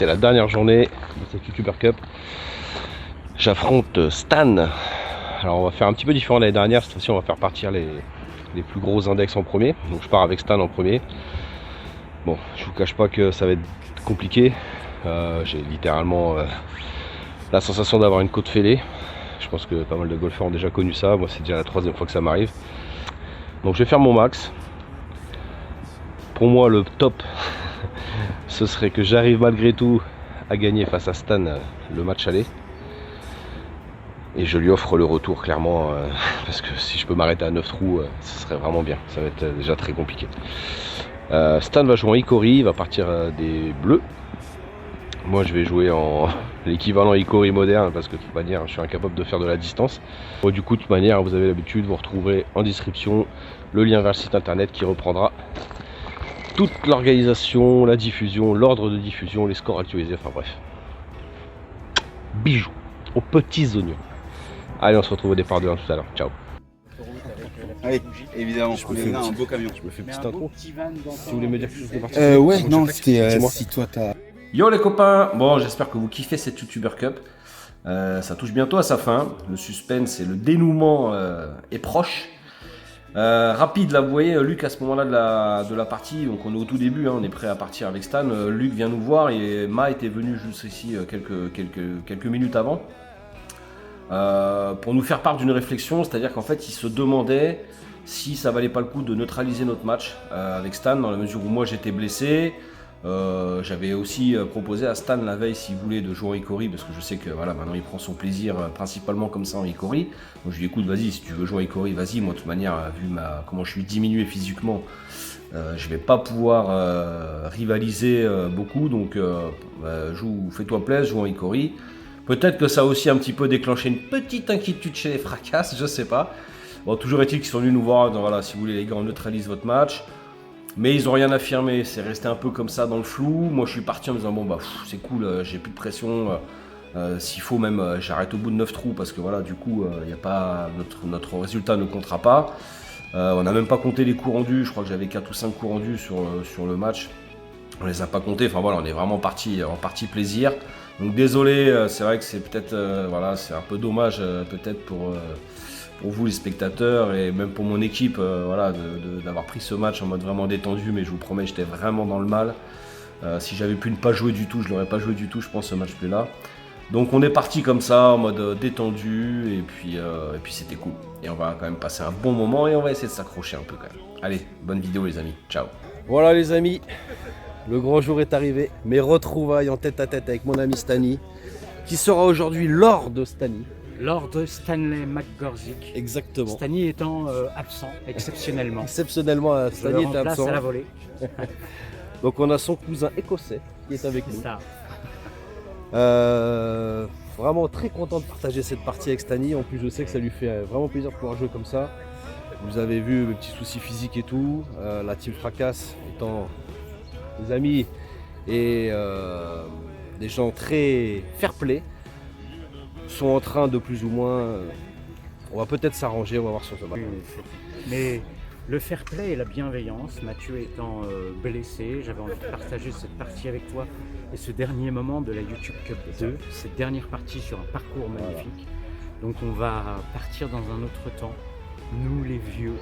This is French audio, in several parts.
C'est la dernière journée de cette YouTuber Cup. J'affronte Stan. Alors on va faire un petit peu différent de l'année dernière. Cette fois-ci on va faire partir les plus gros index en premier. Donc je pars avec Stan en premier. Bon, je vous cache pas que ça va être compliqué. J'ai littéralement la sensation d'avoir une côte fêlée. Je pense que pas mal de golfeurs ont déjà connu ça. Moi c'est déjà la 3e fois que ça m'arrive. Donc je vais faire mon max. Pour moi le top ce serait que j'arrive malgré tout à gagner face à Stan le match aller. Et je lui offre le retour clairement parce que si je peux m'arrêter à 9 trous, ce serait vraiment bien. Ça va être déjà très compliqué. Stan va jouer en Icori, il va partir des bleus. Moi je vais jouer en l'équivalent Icori moderne parce que de toute manière je suis incapable de faire de la distance. Bon, du coup de toute manière vous avez l'habitude, vous retrouverez en description le lien vers le site internet qui reprendra toute l'organisation, la diffusion, l'ordre de diffusion, les scores actualisés, enfin bref. Bijoux, aux petits oignons. Allez, on se retrouve au départ de 1 tout à l'heure. Ciao. Oui, évidemment. Je me fais un beau camion. Je me fais une petite intro. Si vous voulez me dire quelque chose de particulier. Ouais, non, c'était moi. si toi t'as... Yo les copains, bon j'espère que vous kiffez cette YouTuber Cup. Ça touche bientôt à sa fin. Le suspense et le dénouement est proche. Rapide là, vous voyez Luc à ce moment-là de la partie, donc on est au tout début, hein, on est prêt à partir avec Stan. Luc vient nous voir et Ma était venu juste ici quelques minutes avant pour nous faire part d'une réflexion, c'est-à-dire qu'en fait il se demandait si ça valait pas le coup de neutraliser notre match avec Stan, dans la mesure où moi j'étais blessé. J'avais aussi proposé à Stan la veille s'il voulait de jouer en Icori parce que je sais que voilà, maintenant il prend son plaisir principalement comme ça en Icori. Donc je lui dis écoute, vas-y, si tu veux jouer en Icori, vas-y. Moi de toute manière, vu comment je suis diminué physiquement, je vais pas pouvoir rivaliser beaucoup, donc fais-toi plaisir, joue en Icori. Peut-être que ça a aussi un petit peu déclenché une petite inquiétude chez les Fracasses, je sais pas. Bon, toujours est-il qu'ils sont venus nous voir, donc voilà, si vous voulez les gars, on neutralise votre match. Mais ils n'ont rien affirmé, c'est resté un peu comme ça dans le flou. Moi je suis parti en me disant bon bah c'est cool, j'ai plus de pression. S'il faut même j'arrête au bout de 9 trous parce que voilà du coup y a pas, notre résultat ne comptera pas. On n'a même pas compté les coups rendus, je crois que j'avais 4 ou 5 coups rendus sur le match. On les a pas comptés, enfin voilà on est vraiment parti en partie plaisir. Donc désolé, c'est vrai que c'est peut-être voilà, c'est un peu dommage peut-être pour vous les spectateurs et même pour mon équipe voilà, d'avoir pris ce match en mode vraiment détendu, mais je vous promets j'étais vraiment dans le mal. Si j'avais pu ne pas jouer du tout, je l'aurais pas joué du tout je pense ce match là. Donc on est parti comme ça en mode détendu et puis c'était cool. Et on va quand même passer un bon moment et on va essayer de s'accrocher un peu quand même. Allez, bonne vidéo les amis, ciao. Voilà les amis, le grand jour est arrivé. Mes retrouvailles en tête à tête avec mon ami Stani, qui sera aujourd'hui Lord Stani. Lord Stanley McGorzick. Exactement. Stani étant absent exceptionnellement. Exceptionnellement, Stani était absent. À la volée. Donc on a son cousin écossais qui est avec C'est nous. ça. Vraiment très content de partager cette partie avec Stani. En plus je sais que ça lui fait vraiment plaisir de pouvoir jouer comme ça. Vous avez vu mes petits soucis physiques et tout. La team Fracasse étant des amis et des gens très fair-play sont en train de plus ou moins... on va peut-être s'arranger, on va voir sur ce match. Mais le fair play et la bienveillance, Mathieu étant blessé, j'avais envie de partager cette partie avec toi et ce dernier moment de la YouTube Cup 2, cette dernière partie sur un parcours magnifique. Donc on va partir dans un autre temps, nous les vieux,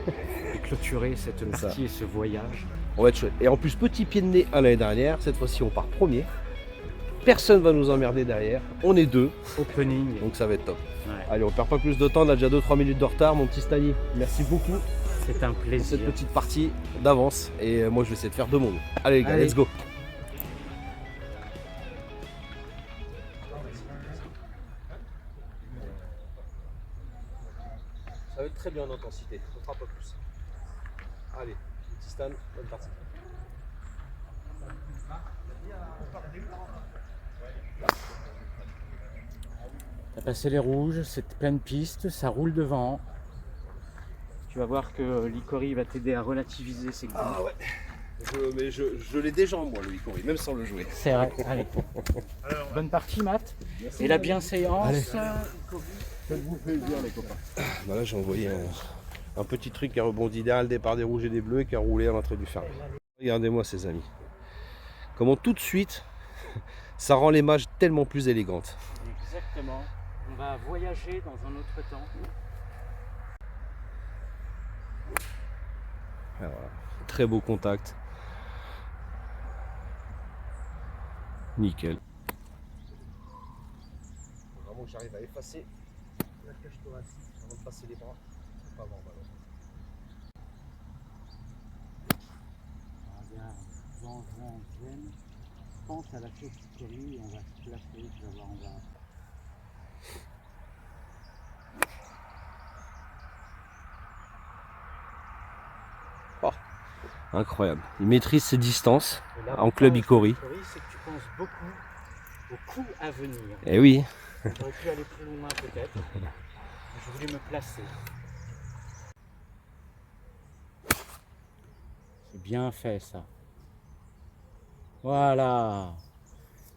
et clôturer cette partie et ce voyage. On va être chouette. Et en plus petit pied de nez à l'année dernière, cette fois-ci on part premier. personne va nous emmerder derrière. On est 2, Opening. donc ça va être top. Ouais. Allez, on perd pas plus de temps, on a déjà 2-3 minutes de retard, mon petit Stani. Merci beaucoup C'est un pour plaisir. cette petite partie d'avance. Et moi, je vais essayer de faire 2 mondes. Allez, les gars, Allez. let's go. Ça va être très bien en intensité, on ne fera pas plus. Allez, petit Stan, bonne partie. T'as passé les rouges, c'est pleine piste, ça roule devant. Tu vas voir que l'Icori va t'aider à relativiser ses coups. Ah ouais, mais je l'ai déjà en moi, le Icori, même sans le jouer. C'est vrai, allez. Bonne partie, Matt. Et la bienséance. Allez. Bah là, j'ai envoyé un petit truc qui a rebondi derrière le départ des rouges et des bleus et qui a roulé à l'entrée du ferme. Regardez-moi, ces amis. Comment tout de suite, ça rend les matchs tellement plus élégantes. Exactement. On va voyager dans un autre temps. Voilà. Très beau contact. Nickel. Vraiment que j'arrive à effacer la cage thoracique avant de passer les bras. Faut pas avoir mal. Regarde, dans un jeune, pense à la chose qui et on va se placer, tu vas voir, on va. Incroyable. Il maîtrise ses distances Et là, en club Icori. C'est que tu penses beaucoup au coup à venir. Eh oui. J'aurais pu aller plus loin peut-être. Mais je voulais me placer. C'est bien fait ça. Voilà.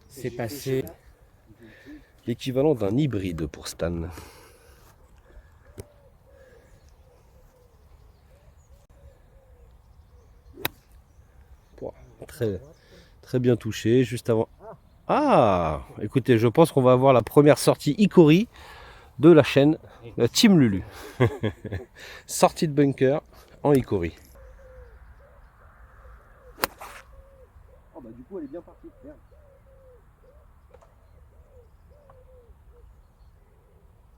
C'est passé. L'équivalent d'un hybride pour Stan. Très, très bien touché, juste avant. Ah, écoutez, je pense qu'on va avoir la première sortie Icori de la chaîne, la Team Lulu. Sortie de bunker en Icori. Oh bah du coup elle est bien partie. Merde.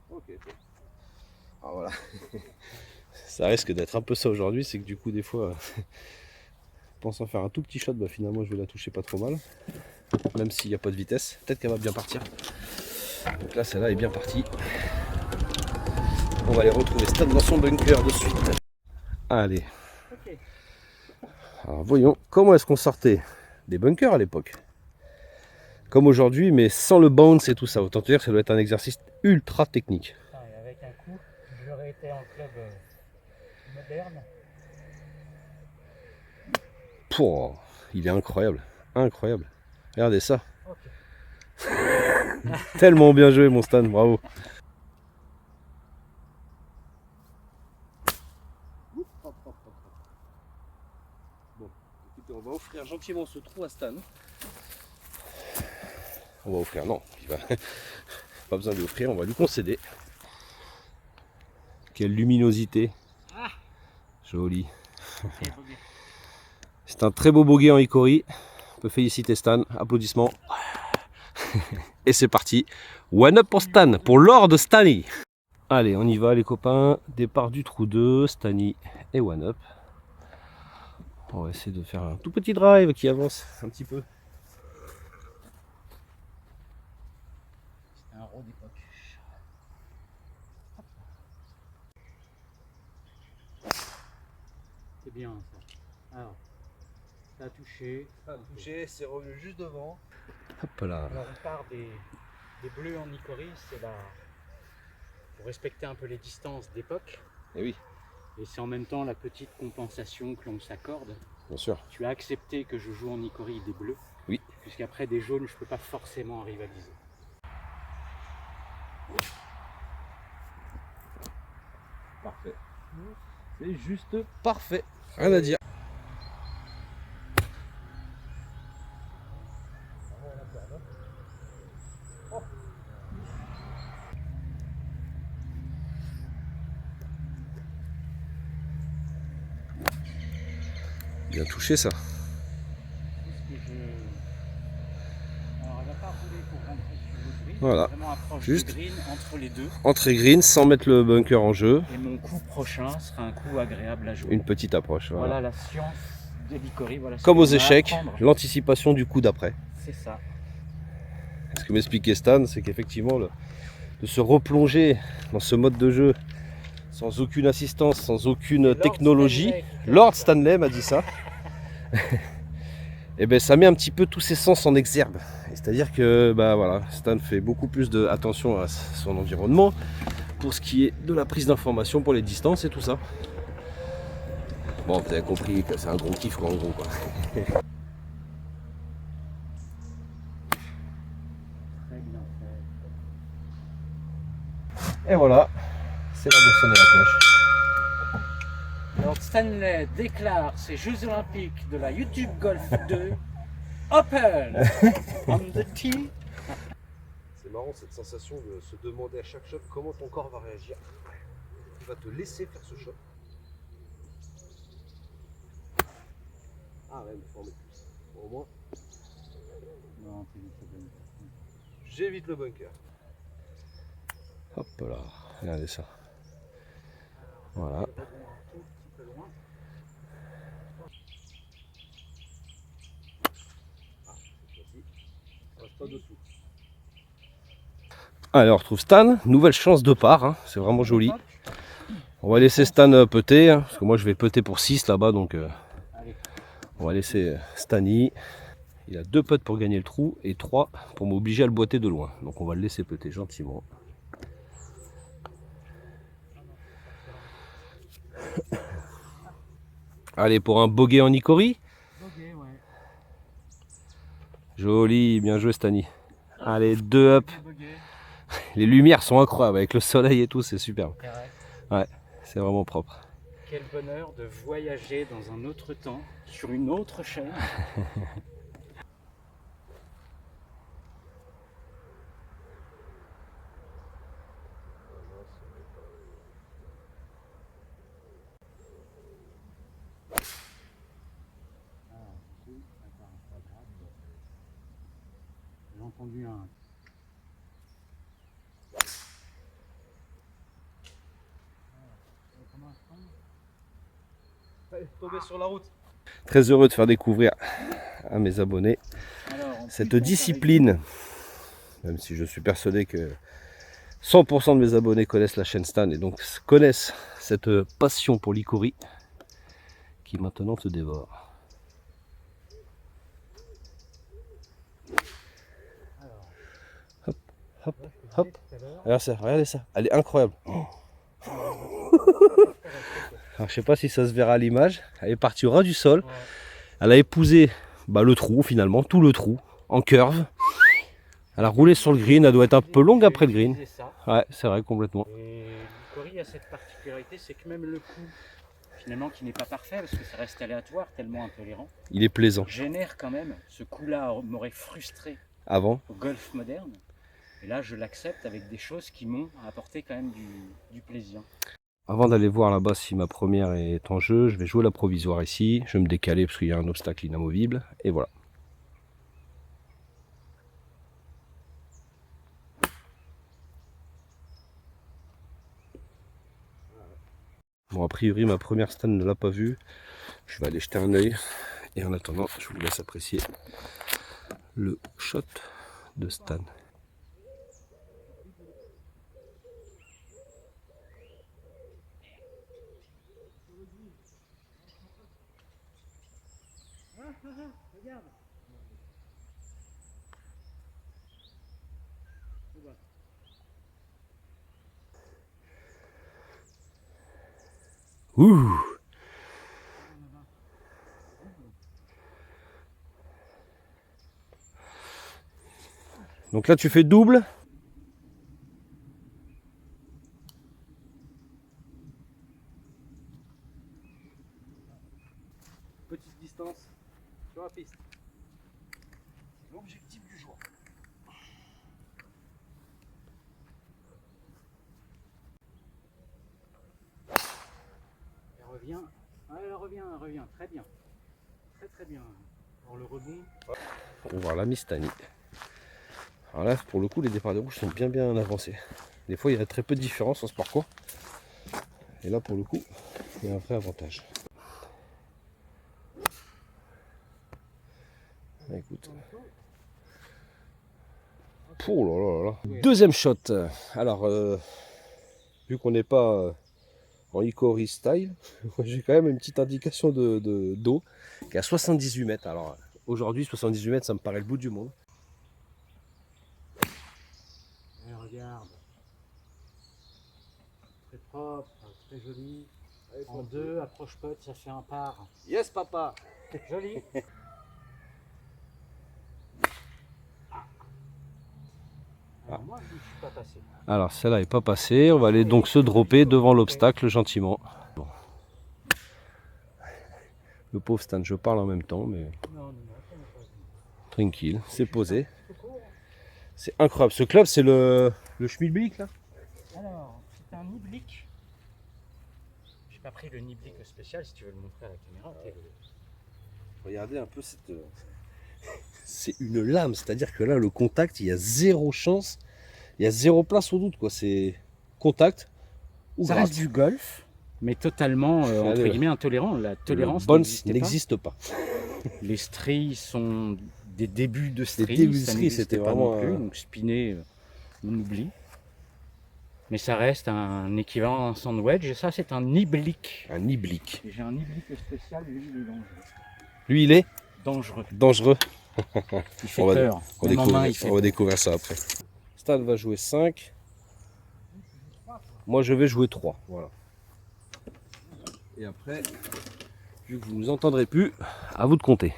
Ok. Ah voilà. Ça risque d'être un peu ça aujourd'hui, c'est que du coup des fois, pensant faire un tout petit shot, bah finalement je vais la toucher pas trop mal. Même s'il n'y a pas de vitesse, peut-être qu'elle va bien partir. Donc là celle-là est bien partie. On va aller retrouver Stan dans son bunker de suite. Allez. Ok. Alors voyons, comment est-ce qu'on sortait des bunkers à l'époque? Comme aujourd'hui, mais sans le bounce et tout ça. Autant te dire que ça doit être un exercice ultra technique. Et avec un coup, j'aurais été en club moderne. Pouah, il est incroyable. Incroyable. Regardez ça. Ok. Tellement bien joué mon Stan, bravo. Bon, écoutez, on va offrir gentiment ce trou à Stan. On va offrir, non, il va pas besoin de lui offrir, on va lui concéder. Quelle luminosité. Joli. C'est un très beau bogey en Icori. On peut féliciter Stan, applaudissements. Et c'est parti. One up pour Stan, pour l'or de Stani. Allez, on y va les copains. Départ du trou 2, Stani et one up. On va essayer de faire un tout petit drive qui avance un petit peu. Un raw d'époque. C'est bien ça. Alors, ça a touché. Touché, c'est revenu juste devant. Hop là. Alors on part des bleus en Icori, c'est là pour respecter un peu les distances d'époque. Et oui, Et c'est en même temps la petite compensation que l'on s'accorde. bien sûr. Tu as accepté que je joue en Icori des bleus. Oui. Puisqu'après des jaunes, je ne peux pas forcément rivaliser. Parfait. C'est juste parfait. Rien à dire. Bien touché ça. Alors elle n'a pas proche Juste. du green entre les deux. Entre les greens sans mettre le bunker en jeu. Et mon coup prochain sera un coup agréable à jouer. Une petite approche. Voilà. Voilà la science de l'Icori. Voilà ce Comme que aux l'on va échecs, apprendre. l'anticipation du coup d'après. C'est ça. Ce que m'expliquait Stan, c'est qu'effectivement, de se replonger dans ce mode de jeu sans aucune assistance, sans aucune technologie, Lord Stanley m'a dit ça, et ben ça met un petit peu tous ses sens en exergue. C'est-à-dire que bah voilà, Stan fait beaucoup plus attention à son environnement pour ce qui est de la prise d'information pour les distances et tout ça. Bon, vous avez compris que c'est un gros kiff quoi, en gros quoi. Très bien fait. Et voilà, c'est l'heure de sonner la cloche. Lord Stanley déclare ses Jeux Olympiques de la YouTube Golf 2 Open on the tee. C'est marrant cette sensation de se demander à chaque shot comment ton corps va réagir. Tu vas te laisser faire ce shot. Ah ouais, mais faut en mettre plus. Bon, au moins, Non, t'évites le bunker. j'évite le bunker. Hop là, regardez ça. Voilà. Alors, on retrouve Stan, nouvelle chance de part, hein. C'est vraiment joli. On va laisser Stan peter, hein, parce que moi je vais peter pour 6 là-bas, donc on va laisser Stani. Il a 2 putts pour gagner le trou et 3 pour m'obliger à le boiter de loin. Donc on va le laisser peter gentiment. Allez, pour un bogey en Icori. Bogey, ouais. Joli, bien joué Stani. Allez, 2 up. Bogey. Les lumières sont incroyables avec le soleil et tout, c'est superbe. Ouais, c'est vraiment propre. Quel bonheur de voyager dans un autre temps, sur une autre chaîne. J'ai entendu un. Tomber sur la route. Très heureux de faire découvrir à mes abonnés Alors, cette discipline, même si je suis persuadé que 100% de mes abonnés connaissent la chaîne Stan et donc connaissent cette passion pour l'Icori qui maintenant te dévore. Hop, hop, hop. Regardez ça, elle est incroyable. Oh. Alors, je sais pas si ça se verra à l'image, elle est partie au ras du sol, elle a épousé le trou finalement, tout le trou, en curve. Elle a roulé sur le green, elle doit être un peu longue après le green. Ouais, c'est vrai, complètement. Et l'Icori a cette particularité, c'est que même le coup, finalement, qui n'est pas parfait, parce que ça reste aléatoire, tellement intolérant, Il est plaisant. génère quand même, ce coup-là m'aurait frustré Avant. au golf moderne. Et là, je l'accepte avec des choses qui m'ont apporté quand même du plaisir. Avant d'aller voir là-bas si ma première est en jeu, je vais jouer la provisoire ici. Je vais me décaler parce qu'il y a un obstacle inamovible. Et voilà. Bon, a priori, ma première Stan ne l'a pas vue. Je vais aller jeter un œil. Et en attendant, je vous laisse apprécier le shot de Stan. Regarde. Ouh! Donc là tu fais double. Petite distance sur la piste. L'objectif du jour. Elle revient, très bien. Très bien. Pour le rebond. On va voir la Mistani. Alors là, pour le coup, les départs des rouges sont bien avancés. Des fois, il y a très peu de différence dans ce parcours. Et là, pour le coup, il y a un vrai avantage. Écoute. Oh là là là. Deuxième shot. Alors, vu qu'on n'est pas en Hickory style, j'ai quand même une petite indication d'eau qui est à 78 mètres. Alors, aujourd'hui, 78 mètres, ça me paraît le bout du monde. Et regarde. Très propre, très joli. En deux, approche pote, ça fait un par. Yes, papa. Joli. Alors moi, je ne suis pas passé. Alors, celle-là n'est pas passée. On va aller donc se dropper devant l'obstacle gentiment. Bon. Le pauvre Stan, je parle en même temps, mais Non, ça n'a pas vu. tranquille, c'est posé. C'est incroyable. Ce club, c'est le Schmilblick là. Alors, c'est un Niblick. J'ai pas pris le Niblick spécial, si tu veux le montrer à la caméra. Regardez un peu cette... C'est une lame, c'est-à-dire que là, le contact, il y a zéro chance, il y a zéro place au doute, quoi. C'est contact ou Ça gratte. reste du golf, mais totalement, entre Allez, guillemets, intolérant. La tolérance Bones n'existe pas. n'existe pas. Les stries sont des débuts de stries. débuts de ça stries, n'existait c'était pas vraiment non plus, un- donc spinner, on oublie. Mais ça reste un équivalent d'un sandwich, et ça, c'est un Niblick. Un Niblick. J'ai un Niblick spécial, lui, il est dangereux. Lui, il est Dangereux. dangereux. Il fait On va- peur. On, Même en main, il fait va découvrir ça après. Stan va jouer 5. Moi, je vais jouer 3. Voilà. Et après, vu que vous ne nous entendrez plus, à vous de compter.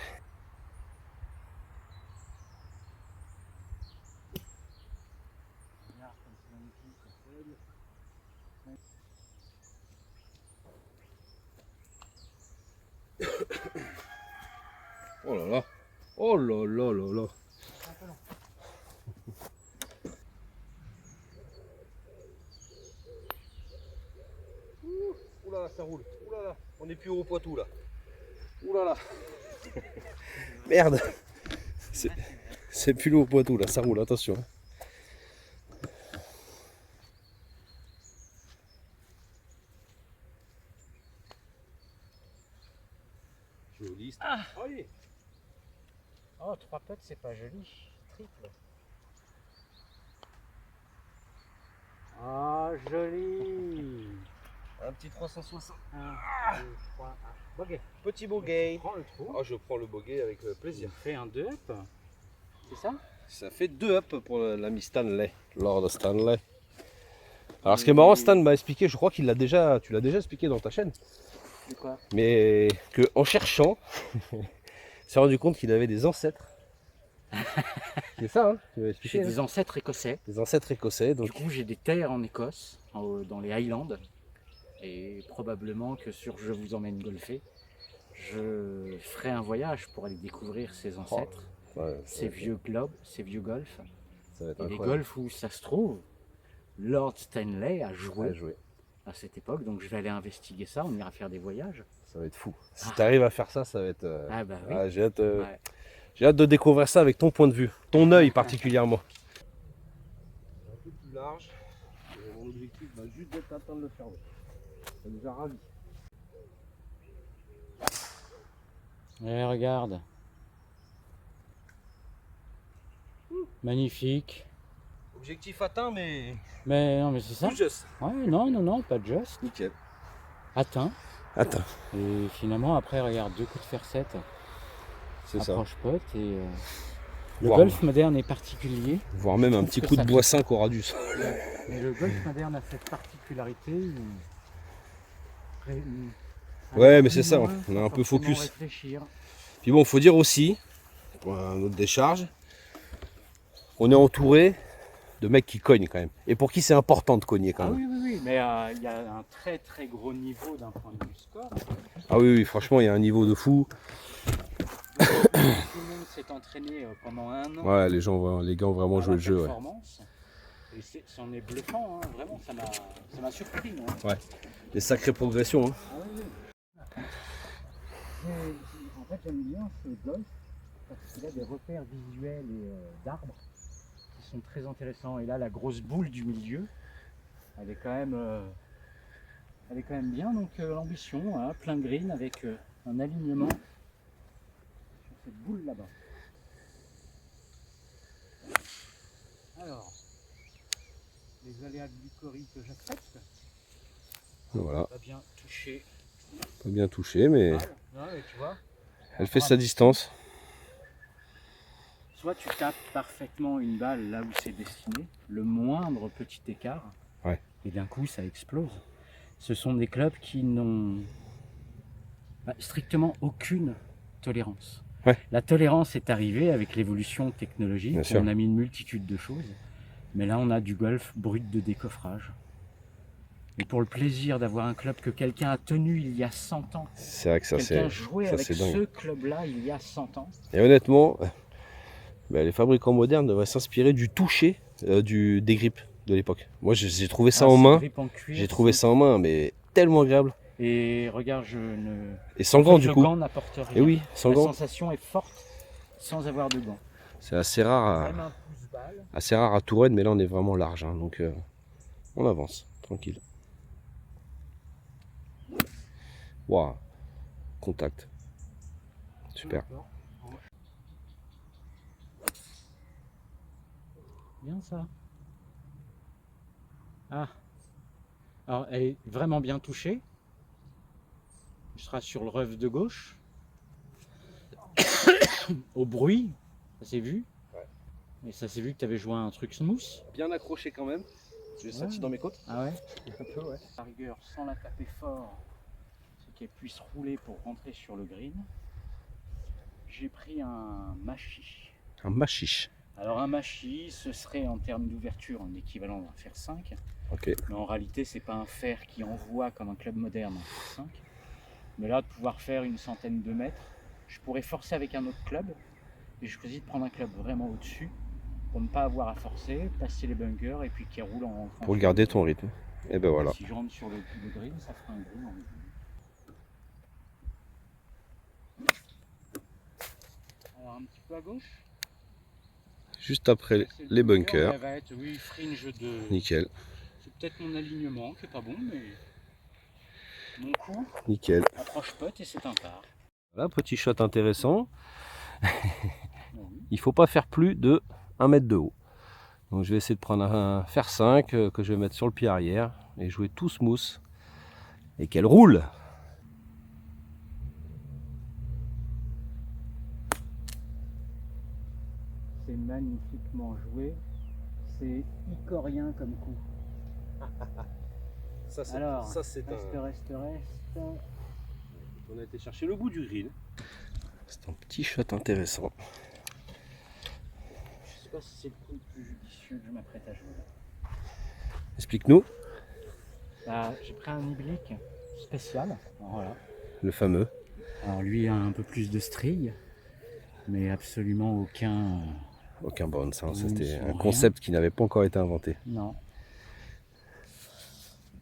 Oh là là. Oh là là là là. Ouh là là, ça roule. Ouh là là, on n'est plus au Poitou là. Ouh là là. Merde. C'est plus le Poitou là, ça roule, attention. Joli. Ah. Oui. Oh, 3 potes, c'est pas joli. Triple. Ah, joli. Un petit 360. 1, 2, 3, bogey. Petit bogey. Prends le trou. Oh, je prends le bogey avec plaisir. Fais un 2 up. C'est ça? Ça fait 2 up pour l'ami Stanley. Lord Stanley. Alors ce qui est marrant, Stan m'a expliqué, je crois qu'il l'a déjà, tu l'as déjà expliqué dans ta chaîne, C'est quoi? mais que en cherchant, il s'est rendu compte qu'il avait des ancêtres. C'est ça, hein, tu m'as expliqué. J'ai des ancêtres écossais. Des ancêtres écossais, Du donc coup, j'ai des terres en Écosse, dans les Highlands. Et probablement que sur Je vous emmène golfer, je ferai un voyage pour aller découvrir ces ancêtres, ouais, ces vieux globes, ces vieux golfs. ça va être Et des incroyable. golfs où ça se trouve, Lord Stanley a joué Ouais, jouer. à cette époque. Donc je vais aller investiguer ça, on ira faire des voyages. Ça va être fou. Si Ah. tu arrives à faire ça, ça va être. Ah bah oui. Ah, Ouais. j'ai hâte de découvrir ça avec ton point de vue, ton œil particulièrement. Un peu plus large. Et mon objectif va juste d'être atteint de le fermer. Ça nous a ravis. Ouais, regarde. Magnifique. Objectif atteint, mais Mais non, mais c'est ça. tout juste. Ouais, non, pas just. Nickel. Atteint. Attends, Et finalement, après, regarde, 2 coups de fer 7. c'est ça. Approche pote. Et le Voire- golf moderne est particulier. Voire même un trouve petit que coup de ça bois 5 au ras du sol. Mais le golf moderne a cette particularité où... Ouais, mais c'est ça, moins, on est un peu forcément focus. Réfléchir. Puis bon, faut dire aussi, pour un autre décharge, on est entouré de mecs qui cognent quand même. Et pour qui c'est important de cogner quand Ah même. oui, mais il y a un très gros niveau d'un point de vue score. Ah oui, franchement, il y a un niveau de fou. Tout le monde s'est entraîné pendant un an. Ouais, les gars ont vraiment à joué la le jeu. Ouais. performance. Et c'en est bluffant, hein, vraiment, ça m'a surpris. Hein. Des sacrées progressions. Hein. Ah oui. En fait, j'aime bien ce golf parce qu'il a des repères visuels et d'arbres qui sont très intéressants. Et là, la grosse boule du milieu, elle est quand même bien. Donc l'ambition, hein, plein green avec un alignement sur cette boule là-bas. Alors, les aléas du Cory que j'accepte. Voilà, Pas bien touché. pas bien touché, mais Ouais, tu vois. elle fait sa distance. Soit tu tapes parfaitement une balle là où c'est destiné, le moindre petit écart, Ouais. et d'un coup ça explose. Ce sont des clubs qui n'ont strictement aucune tolérance. Ouais. La tolérance est arrivée avec l'évolution technologique, Bien où sûr. on a mis une multitude de choses, mais là on a du golf brut de décoffrage. Et pour le plaisir d'avoir un club que quelqu'un a tenu il y a 100 ans, C'est vrai que ça quelqu'un c'est jouait ça, avec c'est dingue. ce club-là il y a 100 ans, Et honnêtement, les fabricants modernes devraient s'inspirer du toucher des grippes de l'époque. Moi j'ai trouvé ça en ces main, grippes en cuir j'ai trouvé sont- ça en main, mais tellement agréable. Et regarde, je ne... Et sans En gants fait, du le coup. gant n'apporte rien. Et oui, sans La gants. sensation est forte sans avoir de gants. C'est assez rare Même un pouce-balle. à Touraine, mais là on est vraiment large, hein, donc on avance, tranquille. Waouh, contact. Super. Bien ça. Ah. Alors, elle est vraiment bien touchée. Je serai sur le rough de gauche. Au bruit, ça s'est vu. Ouais. Et ça s'est vu que tu avais joué un truc smooth. Bien accroché quand même. J'ai senti dans mes côtes. Ah ouais. Un peu, ouais. À rigueur, sans la taper fort, c'est qu'elle puisse rouler pour rentrer sur le green. J'ai pris un machi. Un machiche. Alors un machi, ce serait en termes d'ouverture un équivalent d'un fer 5. Ok. Mais en réalité, c'est pas un fer qui envoie comme un club moderne un fer 5. Mais là, de pouvoir faire une centaine de mètres, je pourrais forcer avec un autre club. Et je choisis de prendre un club vraiment au-dessus pour ne pas avoir à forcer, passer les bunkers et puis qui roule en rentrant. Pour garder ton rythme. Et ben voilà. Si je rentre sur le green, ça fera un green en même. Alors un petit peu à gauche. Juste après C'est le les bunker, bunkers. elle va être, oui, fringe de... Nickel. C'est peut-être mon alignement qui est pas bon, mais mon coup, Nickel. approche putt et c'est un par. Voilà, petit shot intéressant. Oui. Il faut pas faire plus de 1 mètre de haut. Donc je vais essayer de prendre un fer 5 que je vais mettre sur le pied arrière et jouer tout smooth et qu'elle roule. C'est magnifiquement joué. C'est icorien comme coup. Ça Alors, reste. On a été chercher le bout du green. C'est un petit shot intéressant. Je sais pas si c'est le coup le plus judicieux que je m'apprête à jouer. Explique-nous J'ai pris un oblique spécial. Alors, voilà. le fameux. Alors lui a un peu plus de string, mais absolument Aucun bounce, hein. Bounce, C'était un rien. concept qui n'avait pas encore été inventé. Non.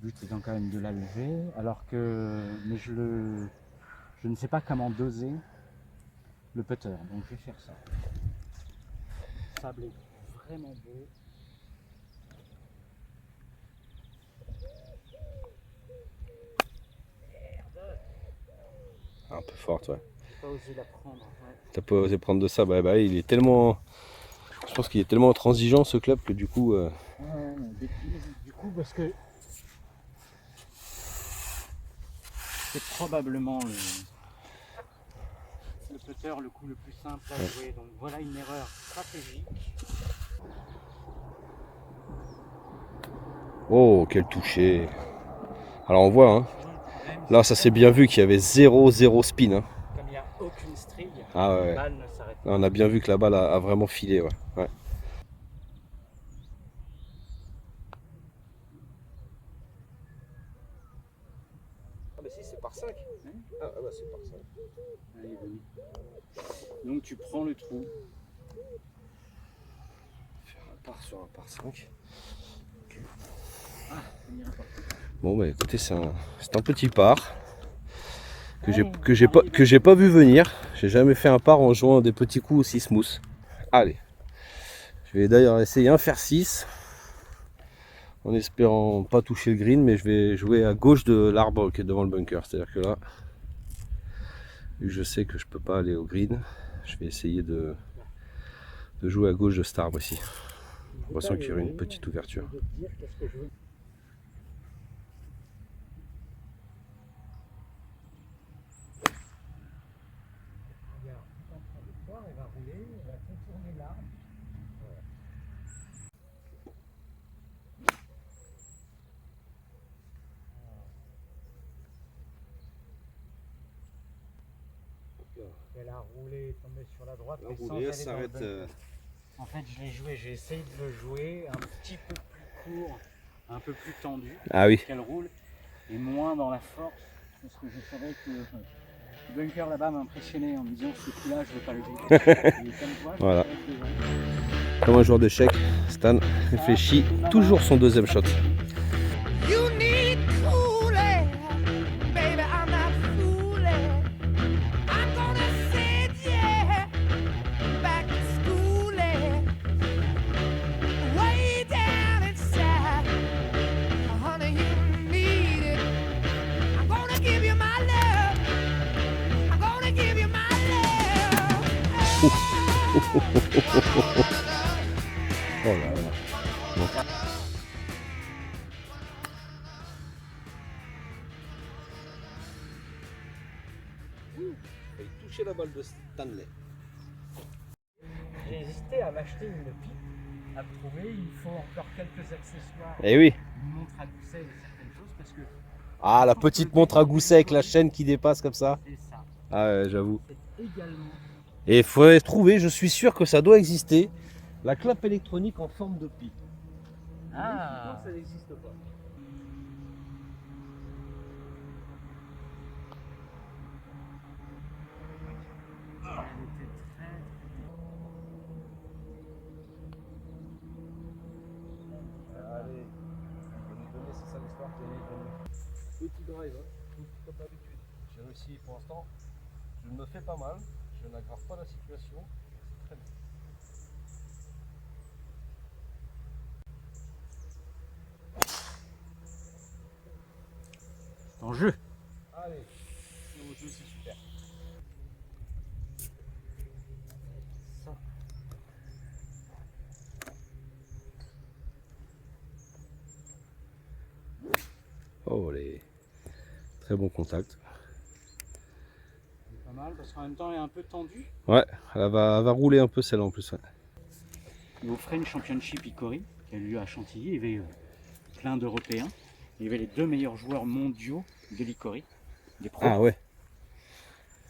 Le but étant quand même de la lever, alors que mais je ne sais pas comment doser le putter, donc je vais faire ça. Le sable est vraiment beau. Un peu forte, ouais. J'ai pas osé la prendre. Ouais. T'as pas osé prendre de ça, bah il est tellement. Je pense qu'il est tellement intransigeant ce club que du coup. Ouais, du coup, parce que c'est probablement le putter le coup le plus simple à jouer. Donc voilà une erreur stratégique. Oh, quel toucher! Alors on voit, hein. Là, ça s'est bien vu qu'il y avait 0-0 spin. Hein. Comme il n'y a aucune string, Ah ouais. la balle ne s'arrête pas. Là, on a bien vu que la balle a vraiment filé, ouais. Ouais. Ah bah si, c'est par 5. Ah bah c'est par 5. Allez, venez. Donc tu prends le trou. Faire un par sur un par 5. Ah, ça n'ira pas. Bon bah écoutez, c'est un petit par que Ouais, j'ai pas vu venir. J'ai jamais fait un par en jouant des petits coups aussi smooth. Allez, je Je vais d'ailleurs essayer un fer 6 en espérant pas toucher le green, mais je vais jouer à gauche de l'arbre qui est devant le bunker. C'est-à-dire que là, vu que je sais que je peux pas aller au green, je vais essayer de jouer à gauche de cet arbre ici. J'ai l'impression qu'il y aurait une petite ouverture. Elle a roulé, tombé sur la droite. Elle a mais sans roulé, elle aller dans le s'arrête, bunker. En fait, je l'ai joué, j'ai essayé de le jouer un petit peu plus court, un peu plus tendu, Ah oui. qu'elle roule, et moins dans la force, parce que je savais que le bunker là-bas m'impressionnait en me disant ce coup-là, je ne veux pas le jouer. Et comme toi, Voilà. je savais que Comme un joueur d'échecs, Stan réfléchit toujours son deuxième shot. You need cooling, baby. I'm not fooling. I'm gonna send you back to school, way down inside. Honey, you need it. I'm gonna give you my love. I'm gonna give you my love. Oh là là. Bon. Il toucher la balle de Stanley. j'ai hésité à m'acheter une pipe à trouver. Il faut encore quelques accessoires, Eh oui. une montre à gousset et certaines choses, parce que Ah, la petite montre à gousset avec la chaîne qui dépasse comme ça. c'est ça. Ah ouais, j'avoue. C'est également. Et il faudrait trouver, je suis sûr que ça doit exister, la clope électronique en forme de pipe. Ah, Ça n'existe pas. Allez, on va nous donner, c'est ça l'histoire. Petit drive, hein, comme d'habitude. J'ai réussi pour l'instant, je me fais pas mal, je n'aggrave pas la situation, c'est très bien. en jeu. Allez, le jeu c'est super. Ça. Oh les très bon contact. Pas mal parce qu'en même temps elle est un peu tendue. Ouais, elle va rouler un peu celle-là en plus. Ouais. Et au French Championship Icori, qui a eu lieu à Chantilly, il y avait plein d'Européens. Il y avait les 2 meilleurs joueurs mondiaux de l'Icori, des pros. Ah ouais.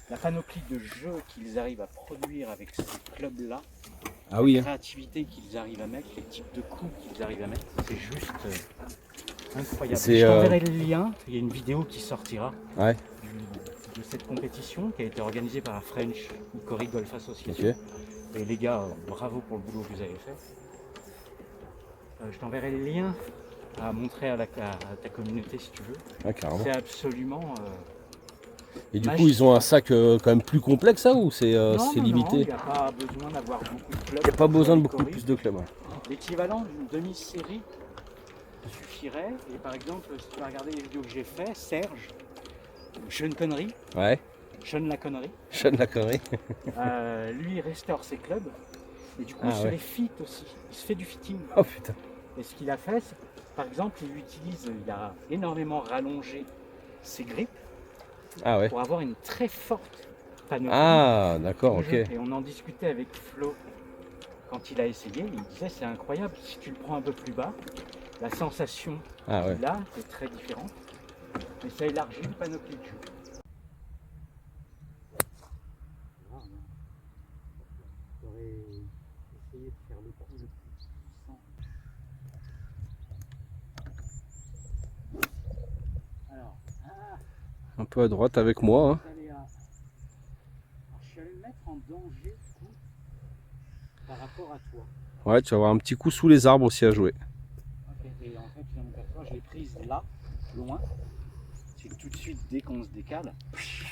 La panoplie de jeux qu'ils arrivent à produire avec ces clubs-là, Ah oui. la Hein. créativité qu'ils arrivent à mettre, les types de coups qu'ils arrivent à mettre, c'est juste incroyable. C'est, Je t'enverrai le lien, il y a une vidéo qui sortira Ouais. de cette compétition qui a été organisée par la French Icori Golf Association. Ok. Et les gars, bravo pour le boulot que vous avez fait. Je t'enverrai les liens à montrer à ta communauté si tu veux. Ah, carrément. C'est absolument... Et du coup, magique. ils ont un sac quand même plus complexe, ça, ou c'est Non, limité? il n'y a pas besoin d'avoir beaucoup de clubs. Il n'y a pas besoin de beaucoup Icori. plus de clubs. Ouais. L'équivalent d'une demi-série suffirait. Et par exemple, si tu vas regarder les vidéos que j'ai fait, Serge, Sean Connery, Ouais, Sean la connerie, je de la connerie. lui il restaure ses clubs. Et du coup, Ah sur ouais. les fits aussi, il se fait du fitting. Oh putain. Et ce qu'il a fait, c'est, par exemple, il a énormément rallongé ses grippes Ah ouais. pour avoir une très forte panoplie. Ah, d'accord, au ok. jeu. Et on en discutait avec Flo quand il a essayé. Il disait c'est incroyable, si tu le prends un peu plus bas, la sensation Ah ouais. qu'il a est très différente. Mais ça élargit une panoplie de jeu. J'aurais essayé de faire le coup le plus puissant. Alors, Un peu à droite avec moi. Hein. alors, je suis allé me mettre en danger du coup, par rapport à toi. Ouais, tu vas avoir un petit coup sous les arbres aussi à jouer. Ok, et en fait, je viens de m'apercevoir, je l'ai prise là, loin. C'est que tout de suite, dès qu'on se décale,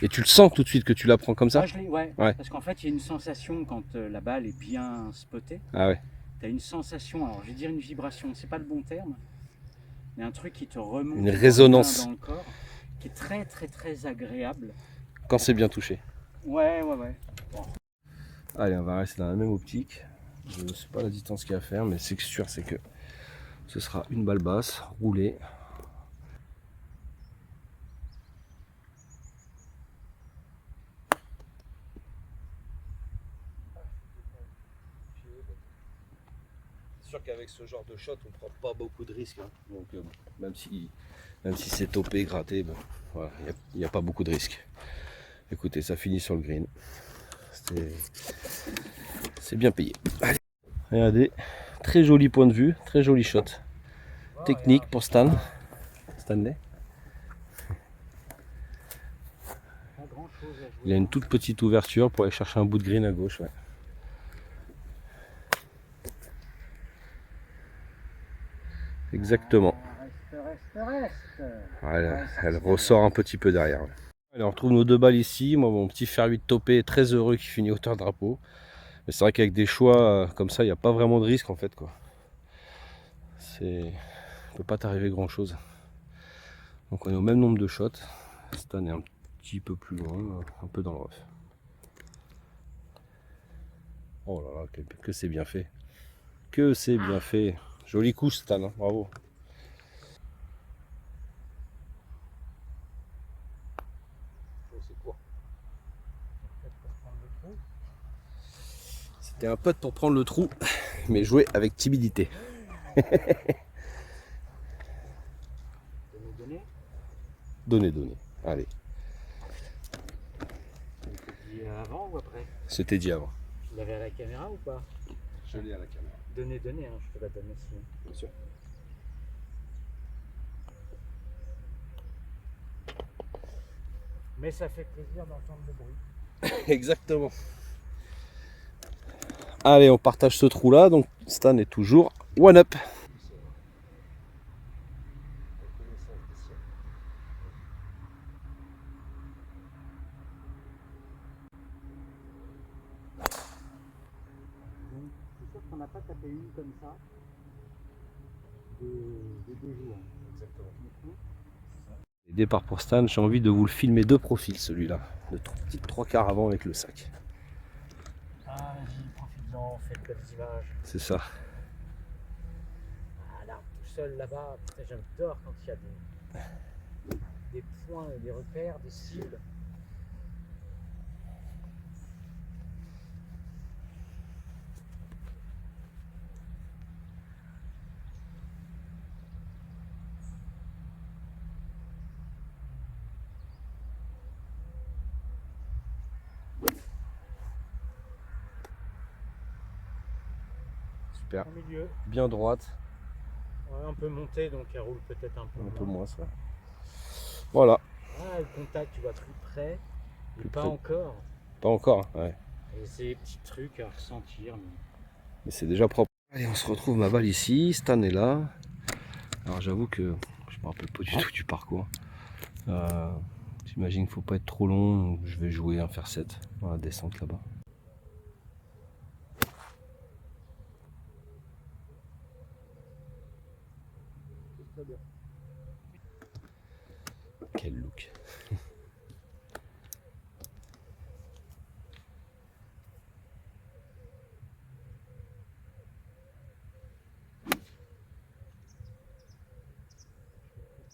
Et tu le sens tout de suite que tu la prends comme ça? ah, je l'ai, ouais, Ouais. parce qu'en fait, il y a une sensation quand la balle est bien spotée. Ah ouais. tu as une sensation, alors je vais dire une vibration, c'est pas le bon terme, mais un truc qui te remonte Une résonance. dans le corps, qui est très très très agréable. Quand c'est bien touché. Ouais. Allez, on va rester dans la même optique. Je ne sais pas la distance qu'il y a à faire, mais c'est sûr, c'est que ce sera une balle basse, roulée. C'est sûr qu'avec ce genre de shot, on prend pas beaucoup de risques. Hein. Donc, même si c'est topé, gratté, ben, voilà, il n'y a pas beaucoup de risques. Écoutez, ça finit sur le green. C'est bien payé. Allez. Regardez, très joli point de vue, très joli shot. Technique pour Stanley. Pas grand chose à jouer. Il a une toute petite ouverture pour aller chercher un bout de green à gauche. Ouais. Exactement. Reste. Voilà, elle ressort un petit peu derrière. Ouais. Allez, on retrouve nos deux balles ici. Moi, mon petit fer 8 topé, très heureux, qui finit hauteur drapeau. Mais c'est vrai qu'avec des choix comme ça, il n'y a pas vraiment de risque en fait, quoi. Il ne peut pas t'arriver grand chose. Donc on est au même nombre de shots. Stan est un petit peu plus loin, un peu dans le rough. Oh là là, que c'est bien fait. Que c'est bien fait. Joli coup Stan, hein, bravo. C'était un putt pour prendre le trou, mais jouer avec timidité. Donner. Allez. Dit avant ou après? C'était dit avant. Tu l'avais à la caméra ou pas? Je l'ai à la caméra. Donner, hein, je te la donne aussi. Bien sûr. Mais ça fait plaisir d'entendre le bruit. Exactement. Allez, on partage ce trou là, donc Stan est toujours one up. C'est sûr qu'on n'a pas tapé une comme ça de 2 jours. Exactement. Départ pour Stan, j'ai envie de vous le filmer de profil celui-là, de petite 3/4 avant avec le sac. Ah vas-y, profite-en, fais de belles images. C'est ça. Ah l'arbre tout seul là-bas, putain, j'adore quand il y a des points, des repères, des cibles. Super. Au milieu, Bien droite, ouais, un peu montée, donc elle roule peut-être un peu moins ça. Voilà. Ah, le contact, tu vois, truc près, mais Plus pas près. encore. Pas encore, ouais. Et c'est des petits trucs à ressentir. Mais c'est déjà propre. Allez, on se retrouve ma balle ici. Stan est là. Alors j'avoue que je me rappelle pas du tout du parcours. J'imagine qu'il faut pas être trop long. Je vais jouer un fer 7 dans la descente là-bas. Quel look. Plus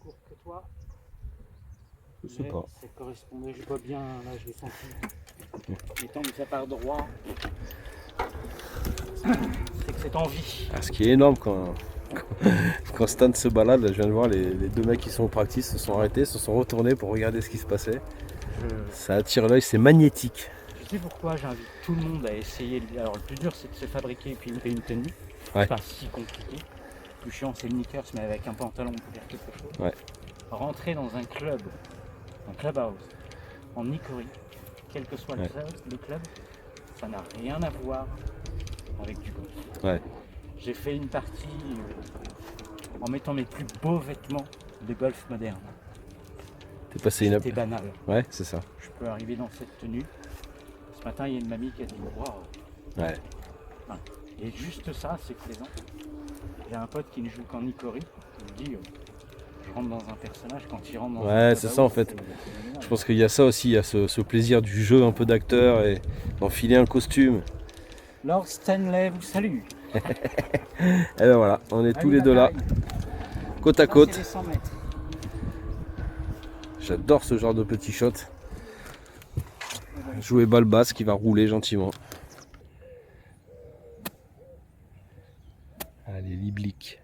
court que toi. Je sais Mais pas. ça correspondait, je vois bien, là je l'ai senti. Mais tant que ça part droit, c'est que c'est en vie. Ah, ce qui est énorme quand Stan se balade, là, je viens de voir les deux mecs qui sont au practice se sont arrêtés, se sont retournés pour regarder ce qui se passait. Ça attire l'œil, c'est magnétique. Je sais pourquoi j'invite tout le monde à essayer. Alors le plus dur c'est de se fabriquer et puis une tenue. Ouais. C'est pas si compliqué. Le plus chiant c'est le knickers, mais avec un pantalon on peut faire quelque chose. Ouais. Rentrer dans un club, un clubhouse, en Icori, quel que soit le club, ça n'a rien à voir avec du golf. Ouais. J'ai fait une partie en mettant mes plus beaux vêtements de golf moderne. T'es passé une C'était banal. Ouais, c'est ça. Je peux arriver dans cette tenue. Ce matin, il y a une mamie qui a dit waouh. Ouais. Et juste ça, c'est plaisant. J'ai un pote qui ne joue qu'en Icori. Il me dit, je rentre dans un personnage quand il rentre dans un Ouais, c'est ça en fait. Je pense qu'il y a ça aussi, il y a ce plaisir du jeu un peu d'acteur et d'enfiler un costume. Lord Stanley vous salue. Et ben voilà, on est tous les deux là, côte à côte. C'est les 100 mètres. J'adore ce genre de petit shot. Jouer balle basse qui va rouler gentiment. Allez, liblique.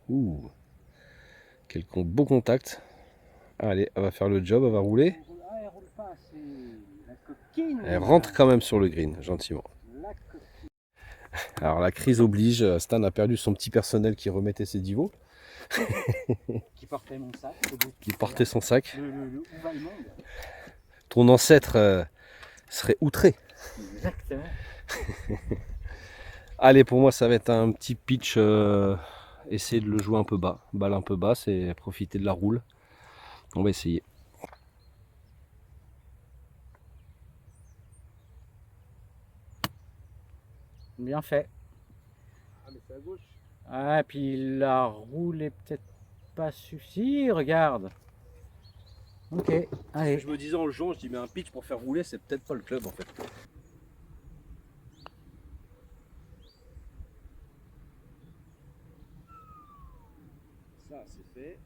Ouh, quel beau contact. Allez, elle va faire le job, elle va rouler. Ah, elle roule pas, c'est la coquine. Elle rentre quand même sur le green, gentiment. La coquine. Alors la crise oblige, Stan a perdu son petit personnel qui remettait ses divots, Qui portait mon sac. qui portait son sac. Où va le monde? Ton ancêtre serait outré. Exactement. Allez, pour moi ça va être un petit pitch, essayer de le jouer un peu bas, balle un peu basse et profiter de la roule. On va essayer. Bien fait. Ah mais c'est à gauche. Ah, puis la roule est peut-être pas suffisante. Regarde. Ok, allez. Je me disais en le jouant, je dis mais un pitch pour faire rouler c'est peut-être pas le club en fait. Ça c'est fait.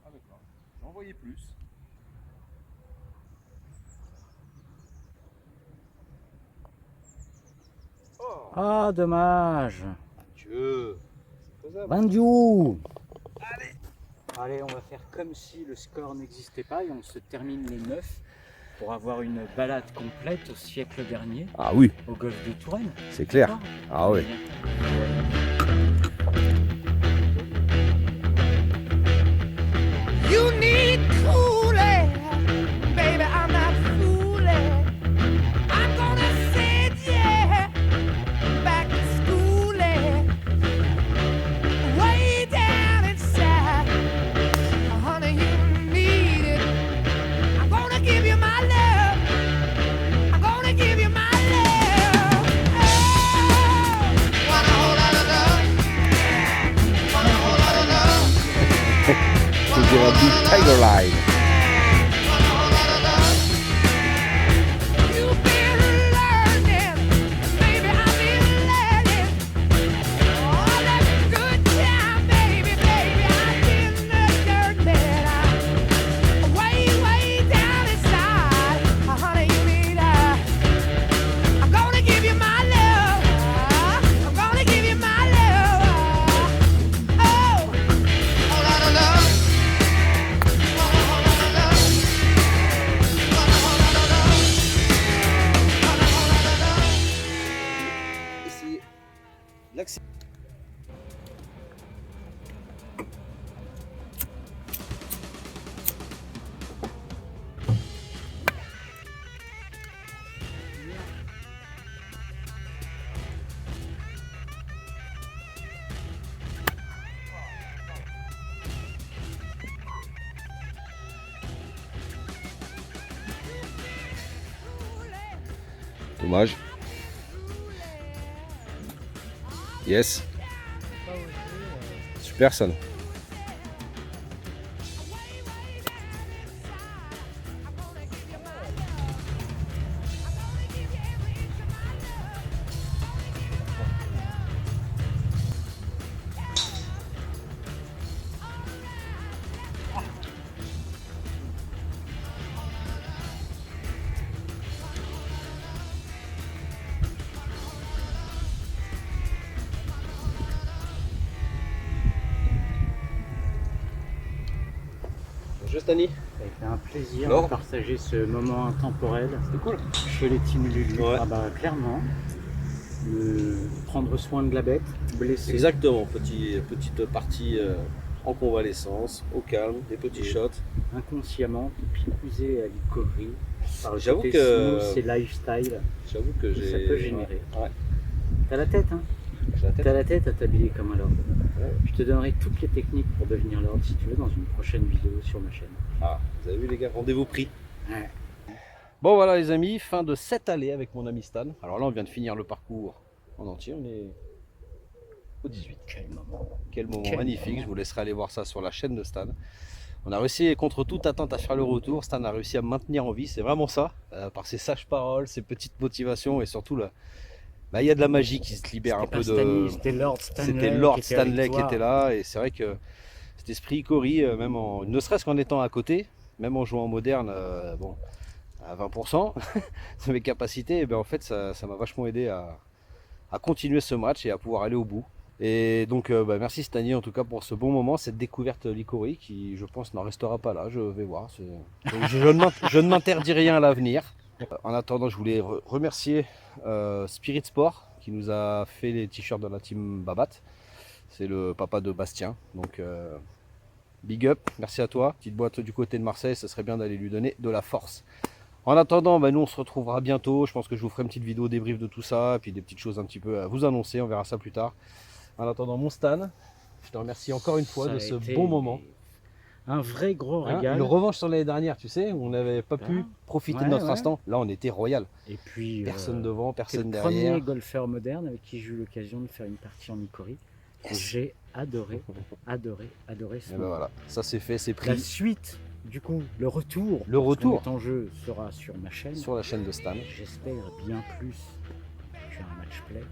Ah d'accord, j'en voyais plus. Ah, dommage. Dieu, c'est faisable. Banjo. Allez, on va faire comme si le score n'existait pas et on se termine les 9 pour avoir une balade complète au siècle dernier Ah oui, au golfe de Touraine. c'est clair. Ah oui. You need cooling, baby. I'm not fooling. I'm gonna send you back to school, way down inside. Honey, you need it. I'm gonna give you my love. I'm gonna give you my love. Oh, want a whole lot of love. Want a whole lot of love. Toujours un big Tiger Line. You've been learning, baby, I've been learning. All that good time, baby, I've been learning. Way down inside, honey, you need I'm gonna give you my love. I'm gonna give you my love. Oh, whole lot of love. Essayez l'accès. Dommage. Yes. Super San. Juste Annie. Ça a été un plaisir Alors de partager ce moment intemporel. C'était cool. Chez les Team Lulu. Ouais. Ah bah clairement. Prendre soin de la bête, blessée. Exactement, petite partie en convalescence, au calme, des petits shots. Inconsciemment, picousé à l'icorie. Par le J'avoue côté que- smooth, c'est lifestyle. J'avoue que Ça j'ai... peut générer. Ouais. T'as la tête, hein? J'ai la tête. T'as la tête à t'habiller comme un lord. Je te donnerai toutes les techniques pour devenir lord si tu veux dans une prochaine vidéo sur ma chaîne. Ah, vous avez vu les gars, rendez-vous pris. Ouais. Bon voilà les amis, fin de cette allée avec mon ami Stan. Alors là on vient de finir le parcours en entier, on est au 18. Quel moment. Quel moment Quel magnifique, moment. je vous laisserai aller voir ça sur la chaîne de Stan. On a réussi contre toute attente à faire le retour, Stan a réussi à me maintenir en vie, c'est vraiment ça, par ses sages paroles, ses petites motivations et surtout là, il y a de la magie qui se libère un C'était peu pas de... Stanley, c'était Lord Stanley. C'était Lord qui était avec Stanley qui toi. était là et c'est vrai que cet esprit Cory, même en, ne serait-ce qu'en étant à côté, même en jouant en moderne, bon, à 20% de mes capacités, et bien en fait ça m'a vachement aidé à continuer ce match et à pouvoir aller au bout. Et donc merci Stani en tout cas pour ce bon moment, cette découverte Licori qui je pense n'en restera pas là, je vais voir. Je ne m'interdis rien à l'avenir. En attendant je voulais remercier Spirit Sport qui nous a fait les t-shirts de la team Babat. C'est le papa de Bastien, donc big up, merci à toi. Petite boîte du côté de Marseille, ce serait bien d'aller lui donner de la force. En attendant, nous on se retrouvera bientôt. Je pense que je vous ferai une petite vidéo débrief de tout ça, et puis des petites choses un petit peu à vous annoncer, on verra ça plus tard. En attendant mon Stan, je te remercie encore une fois Ça de a ce été bon moment. Un vrai gros Hein, régal. une revanche sur l'année dernière, tu sais, où on n'avait pas pu profiter de Ouais, notre ouais. instant. Là on était royal. Et puis, Personne devant, c'est le personne premier derrière. golfeur moderne avec qui j'ai eu l'occasion de faire une partie en Icori. J'ai adoré ce Et moment. voilà, ça c'est fait, c'est La pris suite, du coup, le retour. Le retour. Parce que en jeu sera sur ma chaîne. sur la chaîne de Stan. J'espère bien plus qu'un match play,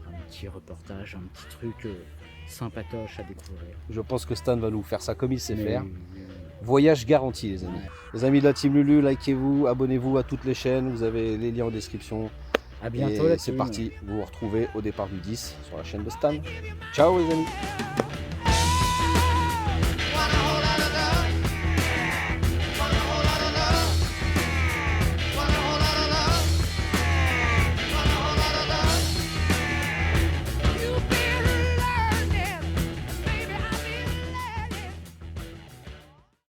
un petit reportage, un petit truc sympatoche à découvrir. Je pense que Stan va nous faire ça comme il sait Mais, faire. Voyage garanti les amis. Les amis de la team Lulu, likez-vous, abonnez-vous à toutes les chaînes, vous avez les liens en description. à bientôt Et la c'est team. parti, vous vous retrouvez au départ du 10 sur la chaîne de Stan. Ciao les amis.